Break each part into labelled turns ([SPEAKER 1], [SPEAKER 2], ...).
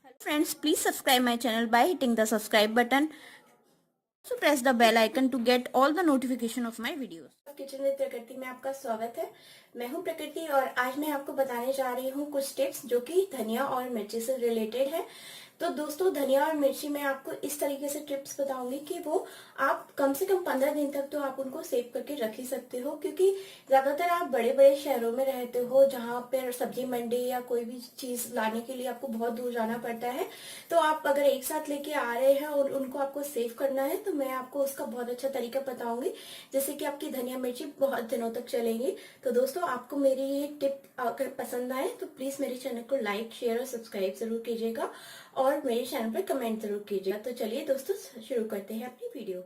[SPEAKER 1] Hello friends, please subscribe my channel by hitting the subscribe button. So press the bell icon to get all the notification of my videos.
[SPEAKER 2] Kitchen with प्रकृति में आपका स्वागत है। मैं हूं प्रकृति और आज मैं आपको बताने जा रही हूं कुछ टिप्स जो कि धनिया और मिर्ची से रिलेटेड है। तो दोस्तों, धनिया और मिर्ची में आपको इस तरीके से टिप्स बताऊंगी कि वो आप कम से कम 15 दिन तक तो आप उनको सेव करके रख ही सकते हो, क्योंकि ज्यादातर आप बड़े बड़े शहरों में रहते हो जहां पर सब्जी मंडी या कोई भी चीज लाने के लिए आपको बहुत दूर जाना पड़ता है। तो आप अगर एक साथ लेके आ रहे हैं और उनको आपको सेव करना है तो मैं आपको उसका बहुत अच्छा तरीका बताऊंगी, जिससे कि आपकी धनिया मिर्ची बहुत दिनों तक चलेंगी। तो दोस्तों, आपको मेरी ये टिप अगर पसंद आए तो प्लीज मेरे चैनल को लाइक, शेयर और सब्सक्राइब जरूर कीजिएगा और मेरे चैनल पर कमेंट जरूर कीजिएगा। तो चलिए दोस्तों, शुरू करते हैं अपनी वीडियो।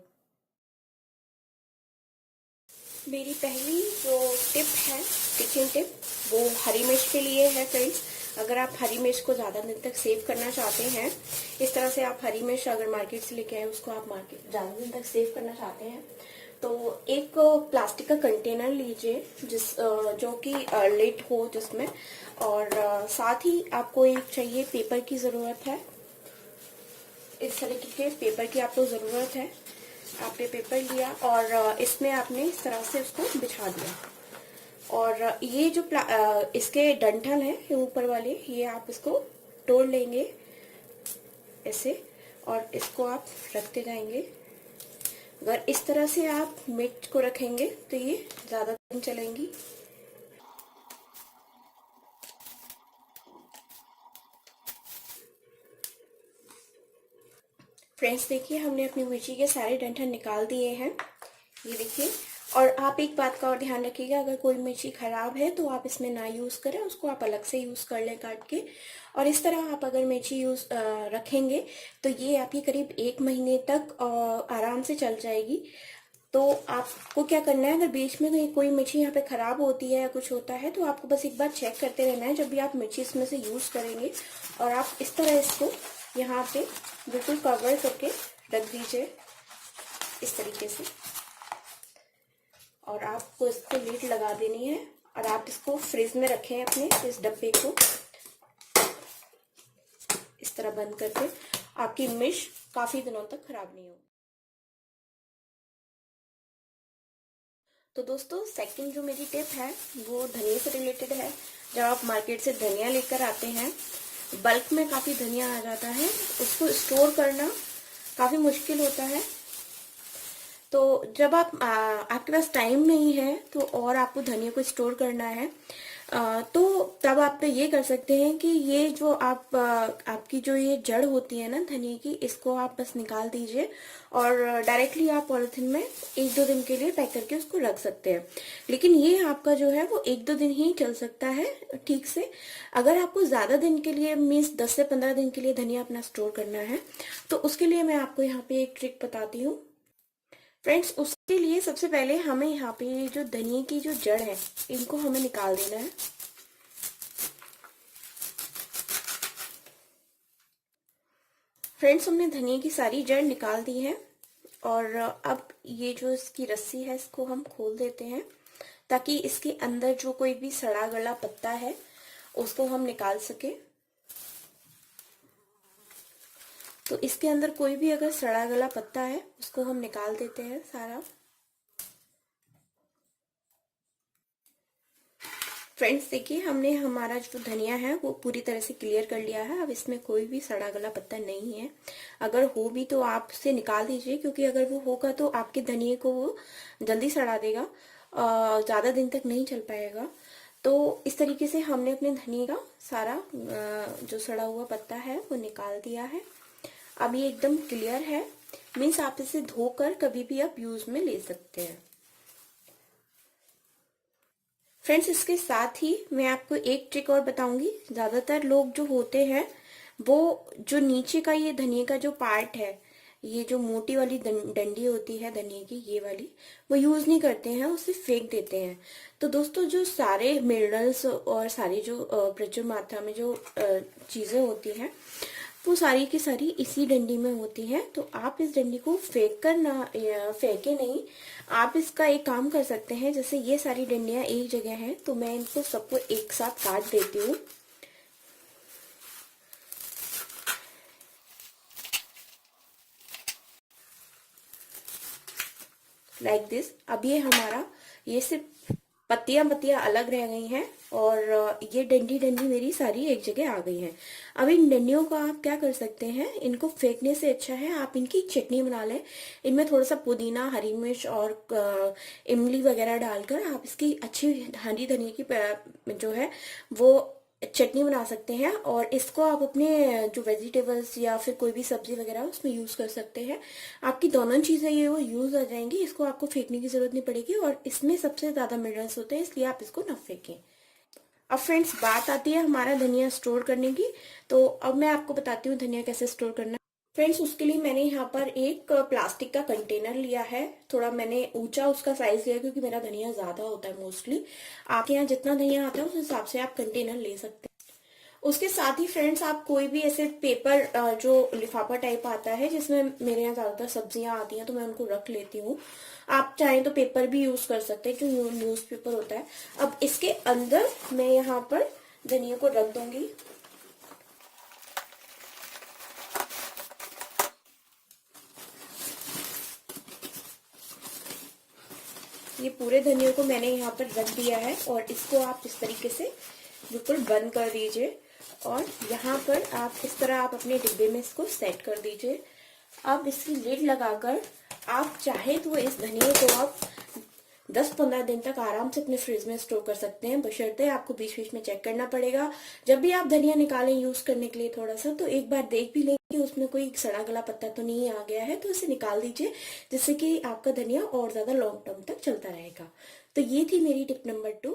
[SPEAKER 2] मेरी पहली जो टिप है, किचन टिप, वो हरी मिर्च के लिए है। फ्रेंड्स, अगर आप हरी मिर्च को ज्यादा दिन तक सेव करना चाहते हैं, इस तरह से आप हरी मिर्च अगर मार्केट से लेके आए, उसको आप मार्केट ज्यादा दिन तक सेव करना चाहते हैं, तो एक प्लास्टिक का कंटेनर लीजिए जो कि लिड हो जिसमें, और साथ ही आपको एक चाहिए पेपर की जरूरत है। इस तरीके के पेपर की आपको जरूरत है। आपने पेपर लिया और इसमें आपने इस तरह से उसको बिछा दिया, और ये जो इसके डंठल है ऊपर वाले, ये आप इसको तोड़ लेंगे ऐसे, और इसको आप रखते जाएंगे। अगर इस तरह से आप मिर्च को रखेंगे तो ये ज्यादा दिन चलेंगी। फ्रेंड्स, देखिए हमने अपनी मिर्ची के सारे डंठल निकाल दिए हैं, ये देखिए। और आप एक बात का और ध्यान रखिएगा, अगर कोई मिर्ची खराब है तो आप इसमें ना यूज करें, उसको आप अलग से यूज कर लें काट के। और इस तरह आप अगर मिर्ची यूज रखेंगे तो ये आपकी करीब 1 महीने तक आराम से चल जाएगी। तो आपको क्या करना है, अगर बीच में कोई मिर्ची यहाँ पे खराब होती है या कुछ होता है तो आपको बस एक बार चेक करते रहना है जब भी आप मिर्ची इसमें से यूज करेंगे। और आप इस तरह इसको यहाँ पे बिल्कुल कवर करके रख दीजिए इस तरीके से, और आपको इसको लीड लगा देनी है और आप इसको फ्रिज में रखें अपने इस डब्बे को इस तरह बंद करके। आपकी मिर्च काफी दिनों तक खराब नहीं होगी। तो दोस्तों, सेकंड जो मेरी टिप है वो धनिया से रिलेटेड है। जब आप मार्केट से धनिया लेकर आते हैं, बल्क में काफी धनिया आ जाता है, उसको स्टोर करना काफी मुश्किल होता है। तो जब आपके पास टाइम नहीं है तो और आपको धनिया को स्टोर करना है, तो तब आप ये कर सकते हैं कि ये जो आपकी जो ये जड़ होती है ना धनिया की, इसको आप बस निकाल दीजिए और डायरेक्टली आप पॉलिथीन में 1-2 दिन के लिए पैक करके उसको रख सकते हैं। लेकिन ये आपका जो है वो 1-2 दिन ही चल सकता है ठीक से। अगर आपको ज्यादा दिन के लिए, मीन्स 10 से 15 दिन के लिए धनिया अपना स्टोर करना है, तो उसके लिए मैं आपको यहाँ पे एक ट्रिक बताती हूँ। फ्रेंड्स, उसके लिए सबसे पहले हमें यहाँ पे जो धनिया की जो जड़ है, इनको हमें निकाल देना है। फ्रेंड्स, हमने धनिया की सारी जड़ निकाल दी है, और अब ये जो इसकी रस्सी है इसको हम खोल देते हैं, ताकि इसके अंदर जो कोई भी सड़ा गला पत्ता है उसको हम निकाल सके। तो इसके अंदर कोई भी अगर सड़ा गला पत्ता है उसको हम निकाल देते हैं सारा। फ्रेंड्स, देखिए हमने हमारा जो धनिया है वो पूरी तरह से क्लियर कर लिया है। अब इसमें कोई भी सड़ा गला पत्ता नहीं है। अगर हो भी तो आप उसे निकाल दीजिए, क्योंकि अगर वो होगा तो आपके धनिये को वो जल्दी सड़ा देगा, ज्यादा दिन तक नहीं चल पाएगा। तो इस तरीके से हमने अपने धनिये का सारा जो सड़ा हुआ पत्ता है वो निकाल दिया है। अब ये एकदम क्लियर है, मीन्स आप इसे धोकर कभी भी आप यूज में ले सकते हैं। फ्रेंड्स, इसके साथ ही मैं आपको एक ट्रिक और बताऊंगी। ज्यादातर लोग जो होते हैं वो जो नीचे का ये धनिया का जो पार्ट है, ये जो मोटी वाली डंडी होती है धनिया की, ये वाली, वो यूज नहीं करते हैं, उसे फेंक देते हैं। तो दोस्तों, जो सारे मिनरल्स और सारी जो प्रचुर मात्रा में जो चीजें होती हैं वो सारी की सारी इसी डंडी में होती है। तो आप इस डंडी को फेंक कर ना, फेंके नहीं, आप इसका एक काम कर सकते हैं। जैसे ये सारी डंडियां एक जगह हैं, तो मैं इनको सबको एक साथ काट देती हूँ। Like this. अब ये हमारा, ये सिर्फ पत्तियां पत्तियां अलग रह गई हैं और ये डंडी डंडी मेरी सारी एक जगह आ गई हैं। अब इन डंडियों को आप क्या कर सकते हैं, इनको फेंकने से अच्छा है आप इनकी चटनी बना लें। इनमें थोड़ा सा पुदीना, हरी मिर्च और इमली वगैरह डालकर आप इसकी अच्छी हरी धनिया की जो है वो चटनी बना सकते हैं। और इसको आप अपने जो वेजिटेबल्स या फिर कोई भी सब्जी वगैरह उसमें यूज कर सकते हैं। आपकी दोनों चीजें ये वो यूज हो जाएंगी, इसको आपको फेंकने की जरूरत नहीं पड़ेगी और इसमें सबसे ज्यादा मिनरल्स होते हैं, इसलिए आप इसको ना फेंकें। अब फ्रेंड्स बात आती है हमारा धनिया स्टोर करने की। तो अब मैं आपको बताती हूँ धनिया कैसे स्टोर करना है। फ्रेंड्स उसके लिए मैंने यहाँ पर एक प्लास्टिक का कंटेनर लिया है। थोड़ा मैंने ऊंचा उसका साइज लिया क्योंकि मेरा धनिया ज्यादा होता है मोस्टली। आपके यहाँ जितना धनिया आता है उस हिसाब से आप कंटेनर ले सकते हैं। उसके साथ ही फ्रेंड्स आप कोई भी ऐसे पेपर जो लिफाफा टाइप आता है, जिसमें मेरे यहाँ ज्यादातर सब्जियां आती हैं तो मैं उनको रख लेती हूँ। आप चाहें तो पेपर भी यूज कर सकते हैं जो न्यूज पेपर होता है। अब इसके अंदर मैं यहाँ पर धनिया को रख दूंगी। ये पूरे धनिया को मैंने यहाँ पर रख दिया है और इसको आप इस तरीके से बिल्कुल बंद कर दीजिए और यहाँ पर आप इस तरह आप अपने डिब्बे में इसको सेट कर दीजिए। अब इसकी लिड लगाकर आप चाहे तो इस धनिया को आप 10-15 दिन तक आराम से अपने फ्रिज में स्टोर कर सकते हैं, बशर्ते आपको बीच बीच में चेक करना पड़ेगा। जब भी आप धनिया निकालें यूज करने के लिए थोड़ा सा, तो एक बार देख भी लें कि उसमें कोई सड़ा गला पत्ता तो नहीं आ गया है, तो इसे निकाल दीजिए, जिससे कि आपका धनिया और ज्यादा लॉन्ग टर्म तक चलता रहेगा। तो ये थी मेरी टिप नंबर 2।